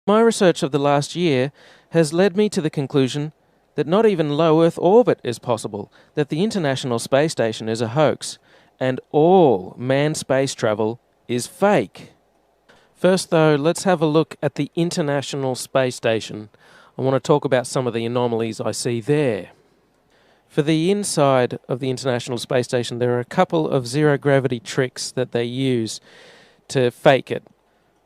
My research of the last year has led me to the conclusion that not even low Earth orbit is possible, that the International Space Station is a hoax, and all manned space travel is fake. First, though, let's have a look at the International Space Station. I want to talk about some of the anomalies I see there. For the inside of the International Space Station, there are a couple of zero-gravity tricks that they use to fake it.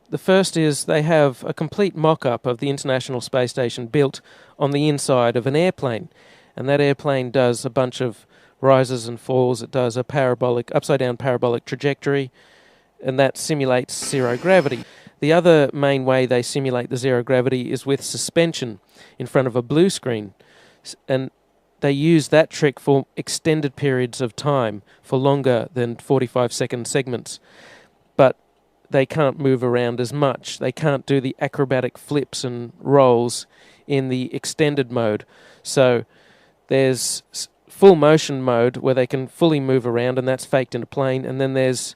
The first is they have a complete mock-up of the International Space Station built on the inside of an airplane. And that airplane does a bunch of rises and falls. It does a upside-down parabolic trajectory, and that simulates zero gravity. The other main way they simulate the zero gravity is with suspension in front of a blue screen. And they use that trick for extended periods of time, for longer than 45-second segments. But they can't move around as much. They can't do the acrobatic flips and rolls in the extended mode. So there's full motion mode where they can fully move around, and that's faked in a plane. And then there's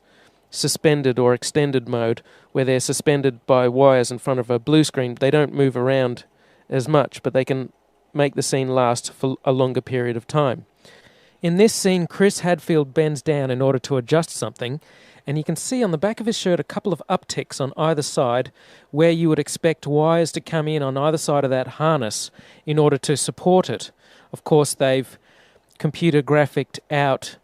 suspended or extended mode where they're suspended by wires in front of a blue screen. They don't move around as much, but they can make the scene last for a longer period of time. In this scene, Chris Hadfield bends down in order to adjust something, and you can see on the back of his shirt a couple of upticks on either side where you would expect wires to come in on either side of that harness in order to support it. Of course, they've computer graphicked out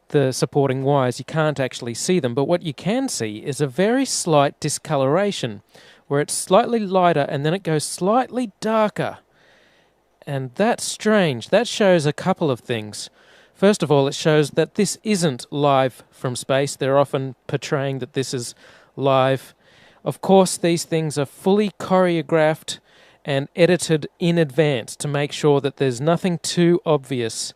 the supporting wires. You can't actually see them, but what you can see is a very slight discoloration where it's slightly lighter and then it goes slightly darker. And that's strange. That shows a couple of things. First of all, it shows that this isn't live from space. They're often portraying that this is live. Of course, these things are fully choreographed and edited in advance to make sure that there's nothing too obvious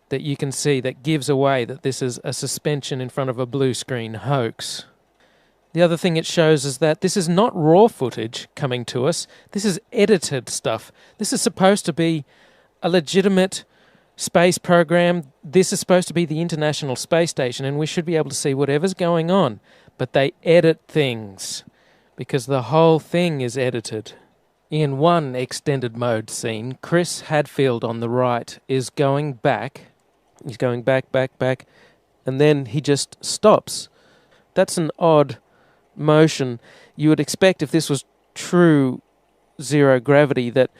that you can see that gives away that this is a suspension in front of a blue screen hoax. The other thing it shows is that this is not raw footage coming to us. This is edited stuff. This is supposed to be a legitimate space program. This is supposed to be the International Space Station, and we should be able to see whatever's going on. But they edit things because the whole thing is edited. In one extended mode scene, Chris Hadfield on the right is going back. He's going back, and then he just stops. That's an odd motion. You would expect if this was true zero gravity that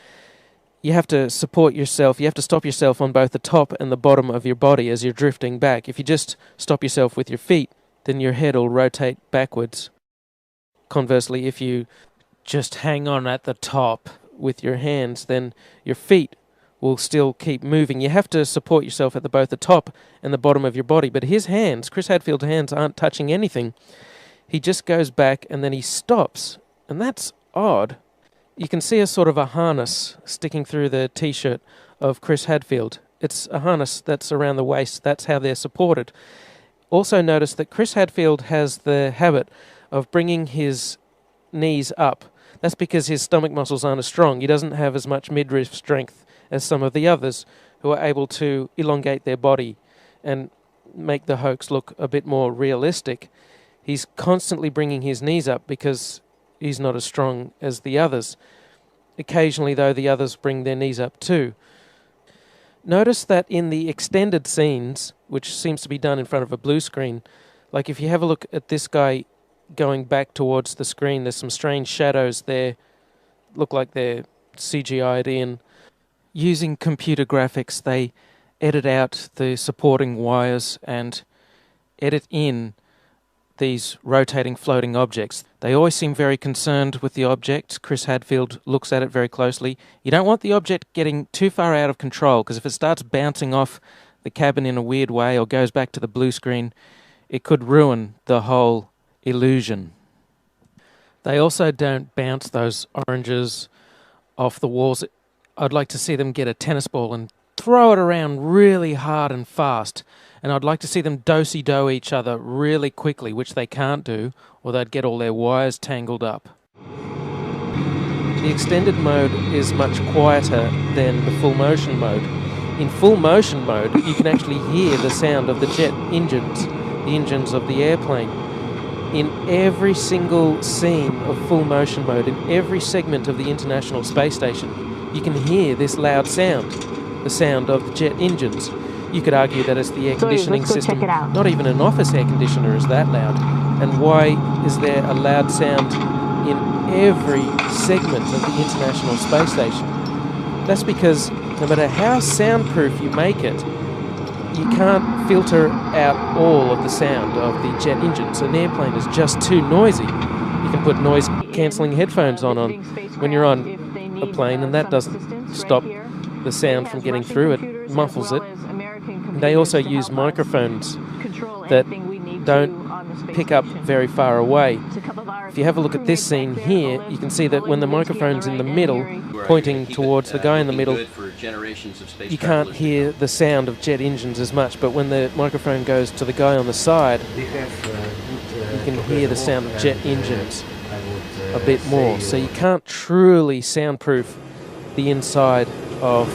you have to support yourself, you have to stop yourself on both the top and the bottom of your body as you're drifting back. If you just stop yourself with your feet, then your head will rotate backwards. Conversely, if you just hang on at the top with your hands, then your feet will still keep moving. You have to support yourself at both the top and the bottom of your body. But his hands, Chris Hadfield's hands, aren't touching anything. He just goes back and then he stops. And that's odd. You can see a sort of a harness sticking through the t-shirt of Chris Hadfield. It's a harness that's around the waist. That's how they're supported. Also notice that Chris Hadfield has the habit of bringing his knees up. That's because his stomach muscles aren't as strong. He doesn't have as much midriff strength as some of the others who are able to elongate their body and make the hoax look a bit more realistic. He's constantly bringing his knees up because he's not as strong as the others. Occasionally, though, the others bring their knees up too. Notice that in the extended scenes, which seems to be done in front of a blue screen, like if you have a look at this guy going back towards the screen, there's some strange shadows there, look like they're CGI'd in. Using computer graphics, they edit out the supporting wires and edit in these rotating floating objects. They always seem very concerned with the object. Chris Hadfield looks at it very closely. You don't want the object getting too far out of control, because if it starts bouncing off the cabin in a weird way or goes back to the blue screen, it could ruin the whole illusion. They also don't bounce those oranges off the walls. I'd like to see them get a tennis ball and throw it around really hard and fast. And I'd like to see them do-si-do each other really quickly, which they can't do, or they'd get all their wires tangled up. The extended mode is much quieter than the full motion mode. In full motion mode, you can actually hear the sound of the jet engines, the engines of the airplane. in every single scene of full motion mode, in every segment of the International Space Station, you can hear this loud sound, the sound of the jet engines. You could argue that it's the air conditioning system. Not even an office air conditioner is that loud. And why is there a loud sound in every segment of the International Space Station? That's because no matter how soundproof you make it, you can't filter out all of the sound of the jet engines. An airplane is just too noisy. You can put noise-cancelling headphones on when you're on a plane, and that doesn't stop the sound from getting through. It muffles it. They also use microphones that don't pick up very far away. If you have a look at this scene here, you can see that when the microphone's in the middle, pointing towards the guy in the middle, you can't hear the sound of jet engines as much, but when the microphone goes to the guy on the side, you can hear the sound of jet engines a bit more. So you can't truly soundproof the inside of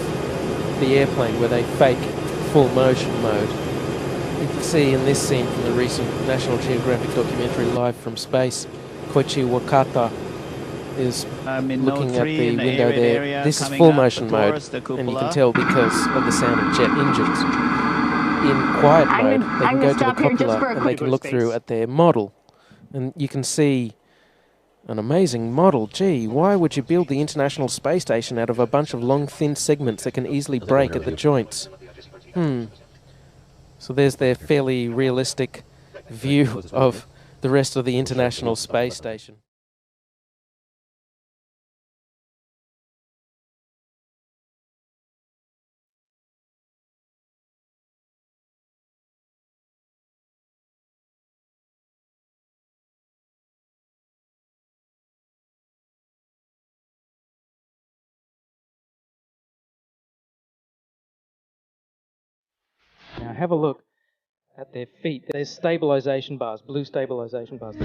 the airplane where they fake full motion mode. You can see in this scene from the recent National Geographic documentary Live from Space, Koichi Wakata is looking at the window there. This is full motion mode, and you can tell because of the sound of jet engines. In quiet mode, they can go to the cupola and they can look through at their model. And you can see an amazing model. Gee, why would you build the International Space Station out of a bunch of long, thin segments that can easily break at the joints? So there's their fairly realistic view of the rest of the International Space Station. Now have a look at their feet. There's stabilization bars, blue stabilization bars.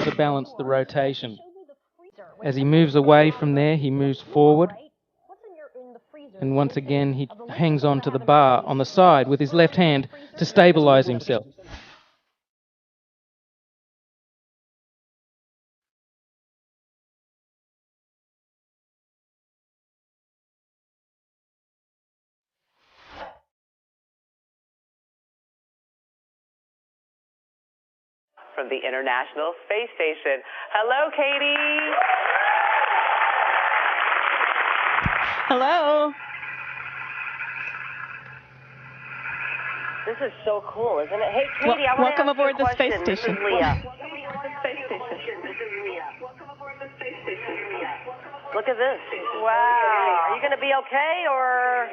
To balance the rotation. As he moves away from there, he moves forward. And once again, he hangs on to the bar on the side with his left hand to stabilize himself. From the International Space Station. Hello, Katie. Hello. This is so cool, isn't it? Hey, Katie, I want to welcome ask aboard you a the space question. station. This is Leah. Look at this. Wow. Are you going to be okay, or?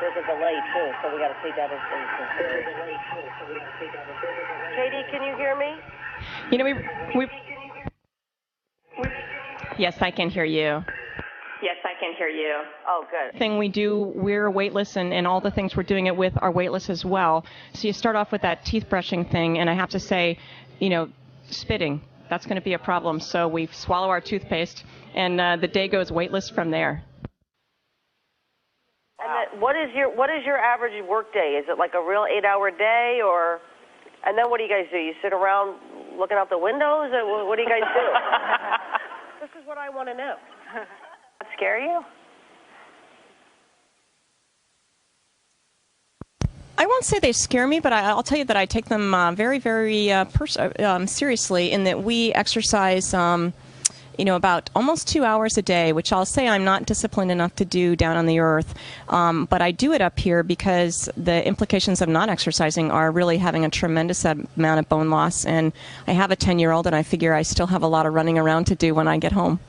There's a delay, too, so we got to take that into consideration. Katie, can you hear me? You know, we Yes, I can hear you. Yes, I can hear you. Oh, good. Thing we do, we're weightless, and all the things we're doing it with are weightless as well. So you start off with that teeth brushing thing, and I have to say, you know, spitting, that's going to be a problem. So we swallow our toothpaste, and the day goes weightless from there. And then what is your average work day? Is it like a real 8-hour day, or? And then what do you guys do? You sit around looking out the windows, or what do you guys do? This is what I want to know. That scare you? I won't say they scare me, but I'll tell you that I take them very, very seriously in that we exercise, you know, about almost 2 hours a day, which I'll say I'm not disciplined enough to do down on the Earth. But I do it up here because the implications of not exercising are really having a tremendous amount of bone loss. And I have a 10-year-old, and I figure I still have a lot of running around to do when I get home.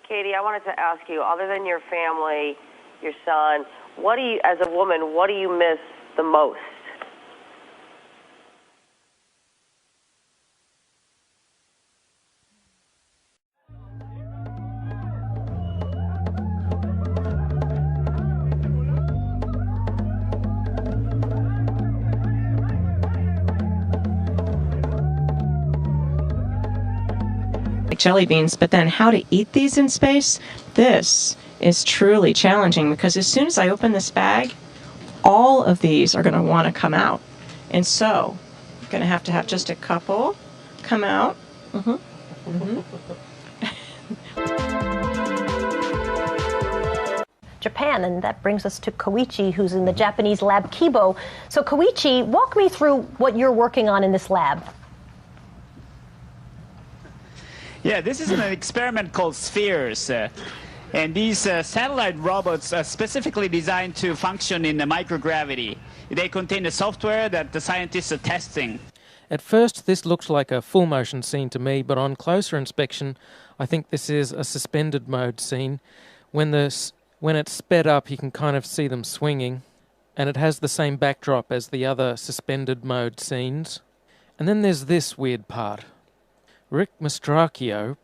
Katie, I wanted to ask you, other than your family, your son, what do you, as a woman, what do you miss the most? jelly beans, but then how to eat these in space, this is truly challenging, because as soon as I open this bag, all of these are going to want to come out. And so I'm going to have just a couple come out. Japan, and that brings us to Koichi, who's in the Japanese lab Kibo. So Koichi, walk me through what you're working on in this lab. Yeah, this is an experiment called Spheres. And these satellite robots are specifically designed to function in the microgravity. They contain the software that the scientists are testing. At first, this looks like a full motion scene to me, but on closer inspection, I think this is a suspended mode scene. When it's sped up, you can kind of see them swinging, and it has the same backdrop as the other suspended mode scenes. And then there's this weird part. Rick Mastracchio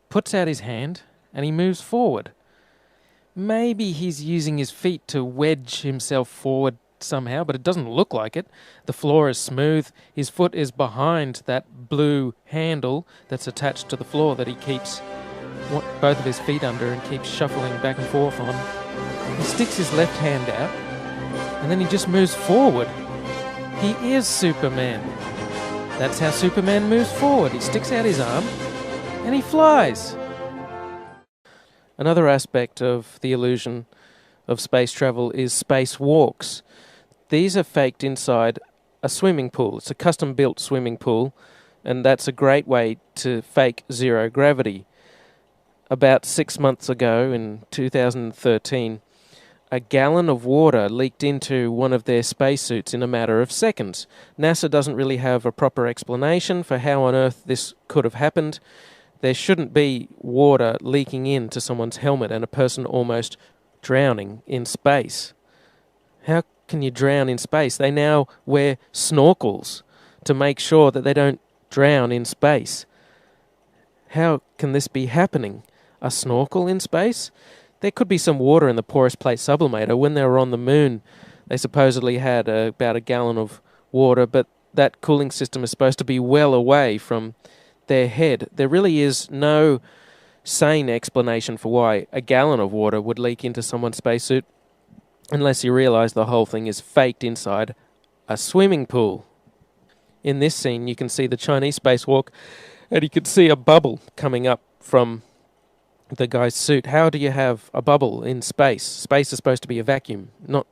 puts out his hand, and he moves forward. Maybe he's using his feet to wedge himself forward somehow, but it doesn't look like it. The floor is smooth. His foot is behind that blue handle that's attached to the floor that he keeps both of his feet under and keeps shuffling back and forth on. He sticks his left hand out, and then he just moves forward. He is Superman. That's how Superman moves forward. He sticks out his arm, and he flies. Another aspect of the illusion of space travel is spacewalks. These are faked inside a swimming pool. It's a custom-built swimming pool, and that's a great way to fake zero gravity. About 6 months ago, in 2013, a gallon of water leaked into one of their spacesuits in a matter of seconds. NASA doesn't really have a proper explanation for how on earth this could have happened. There shouldn't be water leaking into someone's helmet and a person almost drowning in space. How can you drown in space? They now wear snorkels to make sure that they don't drown in space. How can this be happening? A snorkel in space? There could be some water in the porous plate sublimator. When they were on the moon, they supposedly had about a gallon of water, but that cooling system is supposed to be well away from their head. There really is no sane explanation for why a gallon of water would leak into someone's spacesuit, unless you realize the whole thing is faked inside a swimming pool. In this scene, you can see the Chinese spacewalk, and you can see a bubble coming up from the guy's suit. How do you have a bubble in space? Space is supposed to be a vacuum, not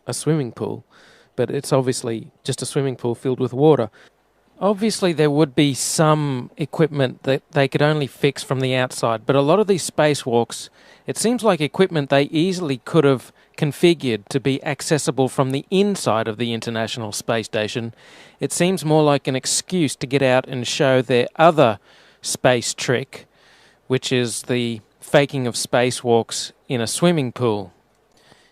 a swimming pool, but it's obviously just a swimming pool filled with water. Obviously, there would be some equipment that they could only fix from the outside, but a lot of these spacewalks, it seems like equipment they easily could have configured to be accessible from the inside of the International Space Station. It seems more like an excuse to get out and show their other space trick, which is the faking of spacewalks in a swimming pool.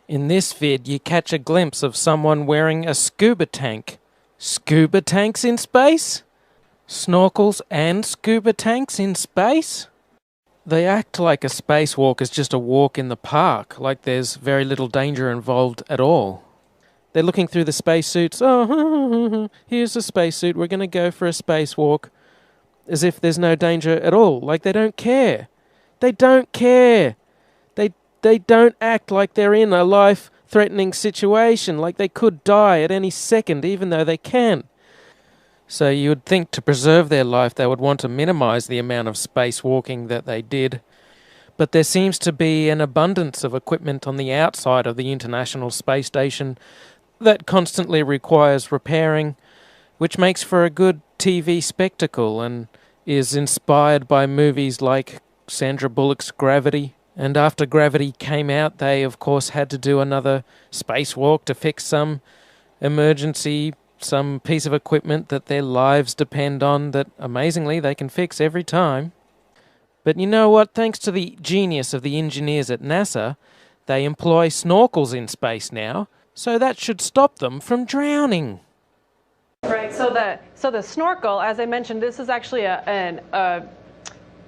In this vid, you catch a glimpse of someone wearing a scuba tank. Scuba tanks in space? Snorkels and scuba tanks in space? They act like a spacewalk is just a walk in the park, like there's very little danger involved at all. They're looking through the spacesuits. Oh, here's a spacesuit. We're going to go for a spacewalk. As if there's no danger at all. Like they don't care. They don't care. They don't act like they're in a life-threatening situation, like they could die at any second, even though they can. So you would think to preserve their life, they would want to minimize the amount of spacewalking that they did. But there seems to be an abundance of equipment on the outside of the International Space Station that constantly requires repairing, which makes for a good TV spectacle and is inspired by movies like Sandra Bullock's Gravity. And after Gravity came out, they of course had to do another spacewalk to fix some emergency, some piece of equipment that their lives depend on that amazingly they can fix every time. But you know what? Thanks to the genius of the engineers at NASA, they employ snorkels in space now, so that should stop them from drowning. Right, so the snorkel, as I mentioned, this is actually a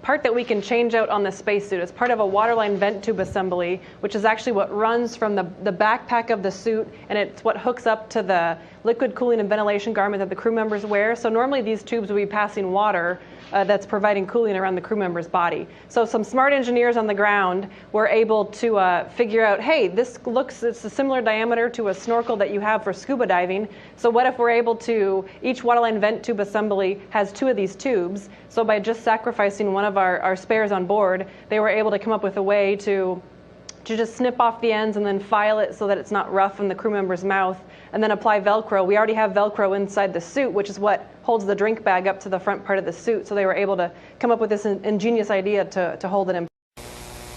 part that we can change out on the spacesuit. It's part of a waterline vent tube assembly, which is actually what runs from the backpack of the suit, and it's what hooks up to the liquid cooling and ventilation garment that the crew members wear. So normally these tubes will be passing water that's providing cooling around the crew member's body. So some smart engineers on the ground were able to figure out, hey, it's a similar diameter to a snorkel that you have for scuba diving. So what if we're able to, each waterline vent tube assembly has 2 of these tubes. So by just sacrificing one of our spares on board, they were able to come up with a way to just snip off the ends and then file it so that it's not rough in the crew member's mouth, and then apply Velcro. We already have Velcro inside the suit, which is what holds the drink bag up to the front part of the suit. So they were able to come up with this ingenious idea to hold it in.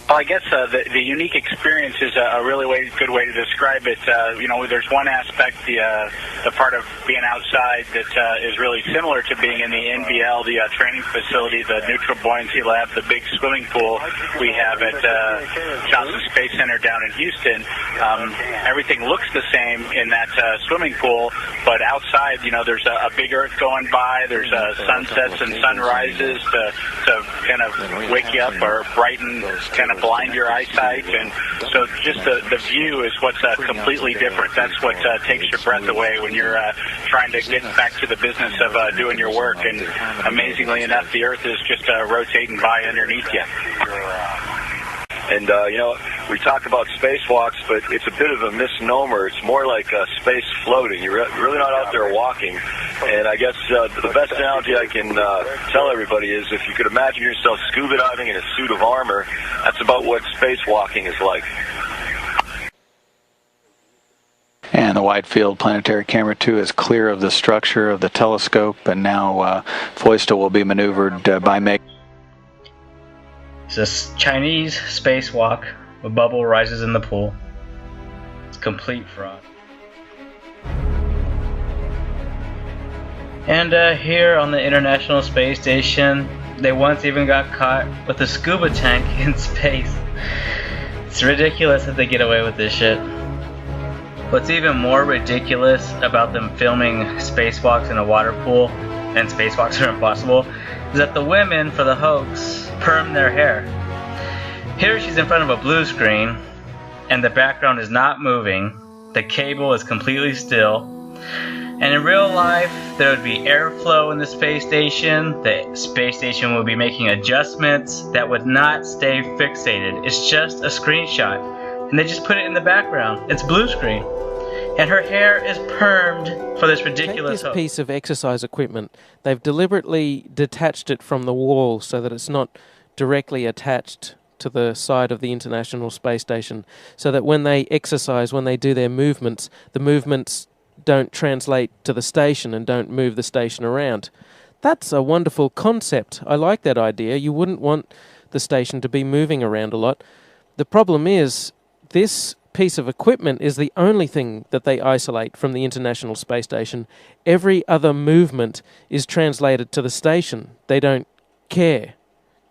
Well, I guess the unique experience is a really good way to describe it. There's one aspect, the part of being outside that is really similar to being in the NBL, the training facility, the neutral buoyancy lab, the big swimming pool we have at Johnson Space Center down in Houston. Everything looks the same in that swimming pool, but outside, there's a big Earth going by. There's sunsets and sunrises to kind of wake you up or brighten, kind of blind your eyesight, and so just the view is what's completely different. That's what takes your breath away when you're trying to get back to the business of doing your work, and amazingly enough, the Earth is just rotating by underneath you. And, we talk about spacewalks, but it's a bit of a misnomer. It's more like space floating. You're really not out there walking. And I guess the best analogy I can tell everybody is if you could imagine yourself scuba diving in a suit of armor, that's about what spacewalking is like. And the wide field planetary camera 2 is clear of the structure of the telescope, and now Foista will be maneuvered by Meg. It's a Chinese spacewalk. A bubble rises in the pool. It's complete fraud. And here on the International Space Station, they once even got caught with a scuba tank in space. It's ridiculous that they get away with this shit. What's even more ridiculous about them filming spacewalks in a water pool, and spacewalks are impossible, is that the women for the hoax perm their hair. Here she's in front of a blue screen, and the background is not moving. The cable is completely still. And in real life, there would be airflow in the space station. The space station would be making adjustments that would not stay fixated. It's just a screenshot, and they just put it in the background. It's blue screen. And her hair is permed for this ridiculous Take this piece of exercise equipment. They've deliberately detached it from the wall so that it's not directly attached to the side of the International Space Station, so that when they exercise, when they do their movements, the movements don't translate to the station and don't move the station around. That's a wonderful concept. I like that idea. You wouldn't want the station to be moving around a lot. The problem is, this piece of equipment is the only thing that they isolate from the International Space Station. Every other movement is translated to the station. They don't care.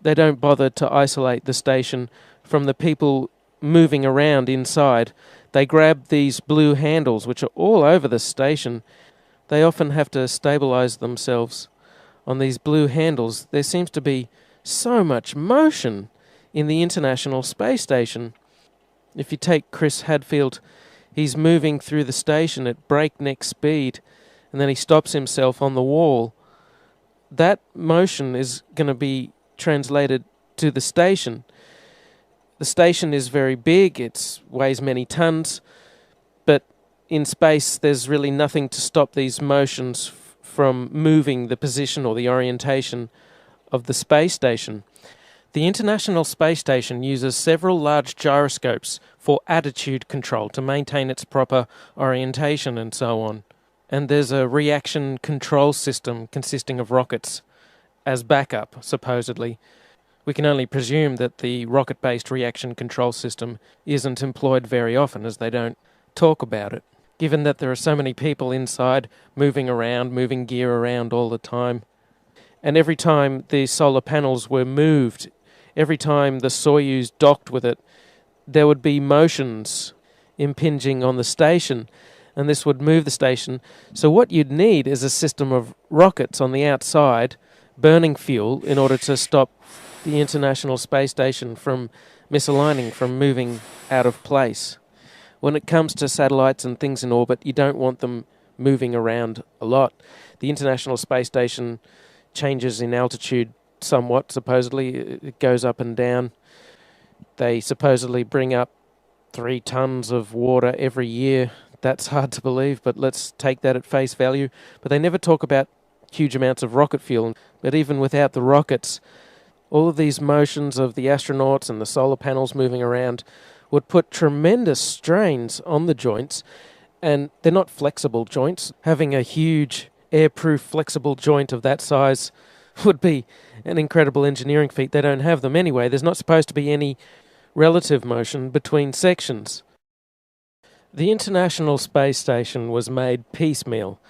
They don't bother to isolate the station from the people moving around inside. They grab these blue handles, which are all over the station. They often have to stabilize themselves on these blue handles. There seems to be so much motion in the International Space Station. If you take Chris Hadfield, he's moving through the station at breakneck speed, and then he stops himself on the wall. That motion is going to be translated to the station. The station is very big, it weighs many tons, but in space there's really nothing to stop these motions from moving the position or the orientation of the space station. The International Space Station uses several large gyroscopes for attitude control to maintain its proper orientation and so on. And there's a reaction control system consisting of rockets as backup, supposedly. We can only presume that the rocket-based reaction control system isn't employed very often, as they don't talk about it, given that there are so many people inside moving around, moving gear around all the time. And every time the solar panels were moved, every time the Soyuz docked with it, there would be motions impinging on the station, and this would move the station. So what you'd need is a system of rockets on the outside burning fuel in order to stop the International Space Station from misaligning, from moving out of place. When it comes to satellites and things in orbit, you don't want them moving around a lot. The International Space Station changes in altitude somewhat, supposedly. It goes up and down. They supposedly bring up 3 tons of water every year. That's hard to believe, but let's take that at face value. But they never talk about huge amounts of rocket fuel. But even without the rockets, all of these motions of the astronauts and the solar panels moving around would put tremendous strains on the joints, and they're not flexible joints. Having a huge airproof flexible joint of that size would be an incredible engineering feat. They don't have them anyway. There's not supposed to be any relative motion between sections. The International Space Station was made piecemeal.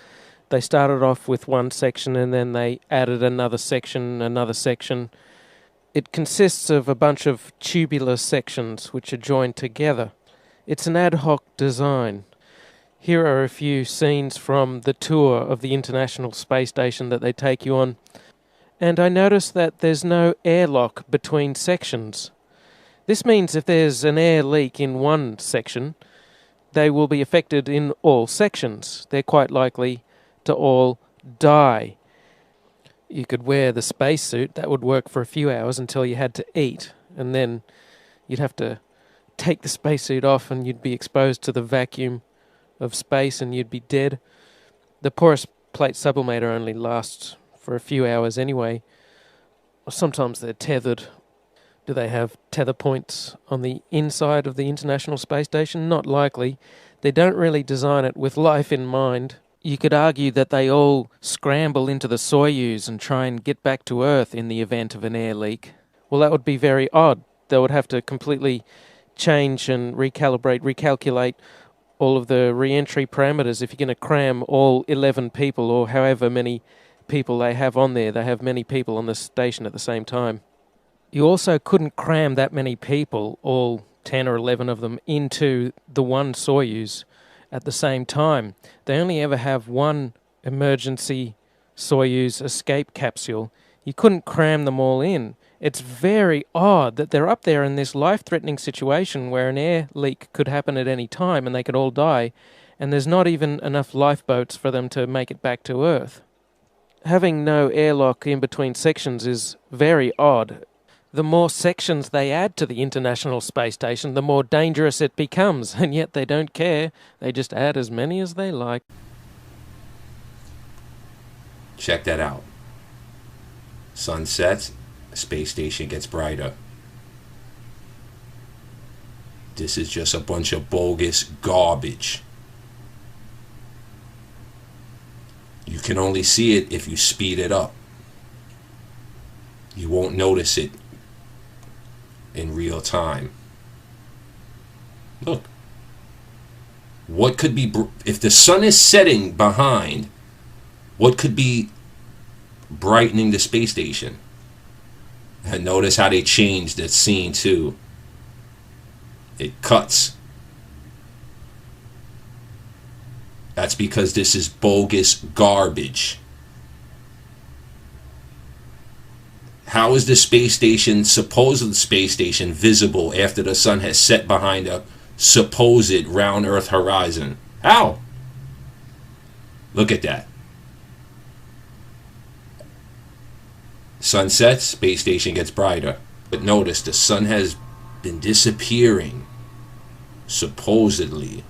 They started off with one section and then they added another section. It consists of a bunch of tubular sections which are joined together. It's an ad hoc design. Here are a few scenes from the tour of the International Space Station that they take you on. And I noticed that there's no airlock between sections. This means if there's an air leak in one section, they will be affected in all sections. They're quite likely to all die. You could wear the spacesuit. That would work for a few hours until you had to eat. And then you'd have to take the spacesuit off and you'd be exposed to the vacuum of space and you'd be dead. The porous plate sublimator only lasts for a few hours anyway. Sometimes they're tethered. Do they have tether points on the inside of the International Space Station? Not likely. They don't really design it with life in mind. You could argue that they all scramble into the Soyuz and try and get back to Earth in the event of an air leak. Well, that would be very odd. They would have to completely change and recalculate all of the re-entry parameters if you're going to cram all 11 people or however many people they have on there. They have many people on the station at the same time. You also couldn't cram that many people, all 10 or 11 of them, into the one Soyuz at the same time. They only ever have one emergency Soyuz escape capsule. You couldn't cram them all in. It's very odd that they're up there in this life-threatening situation where an air leak could happen at any time and they could all die, and there's not even enough lifeboats for them to make it back to Earth. Having no airlock in between sections is very odd. The more sections they add to the International Space Station, the more dangerous it becomes, and yet they don't care. They just add as many as they like. Check that out. Sun sets, space station gets brighter. This is just a bunch of bogus garbage. You can only see it if you speed it up. You won't notice it in real time. Look. What could be, if the sun is setting behind, what could be brightening the space station? And notice how they changed the scene too. It cuts. That's because this is bogus garbage. How is the space station, supposed space station, visible after the sun has set behind a supposed round Earth horizon? How? Look at that. Sun sets, space station gets brighter. But notice the sun has been disappearing, supposedly.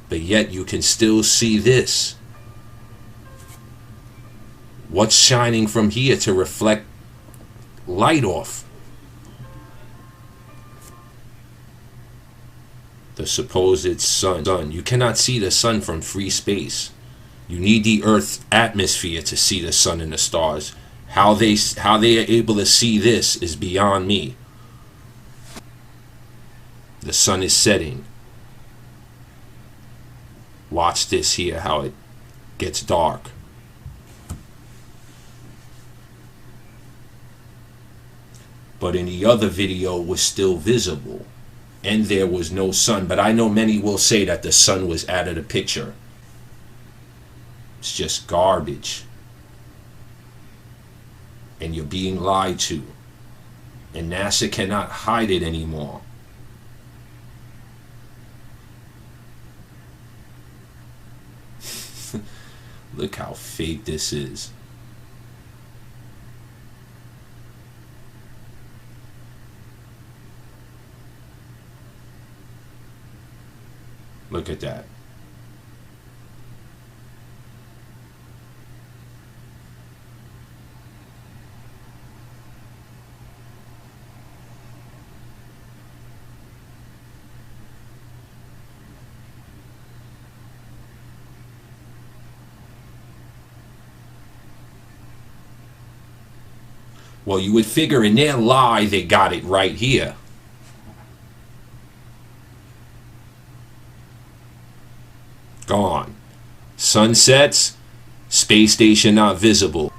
But yet you can still see this. What's shining from here to reflect light off? The supposed sun. You cannot see the sun from free space. You need the Earth's atmosphere to see the sun and the stars. How they are able to see this is beyond me. The sun is setting. Watch this here, how it gets dark. But in the other video was still visible, and there was no sun. But I know many will say that the sun was out of the picture. It's just garbage. And you're being lied to. And NASA cannot hide it anymore. Look how fake this is. Look at that. Well, you would figure in their lie they got it right here. Gone. Sunsets, space station not visible.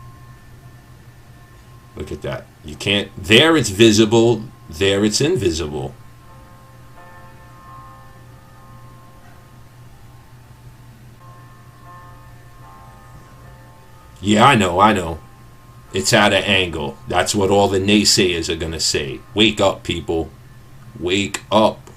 Look at that. You can't, there it's visible, there it's invisible. Yeah, I know. It's at an angle. That's what all the naysayers are going to say. Wake up, people. Wake up.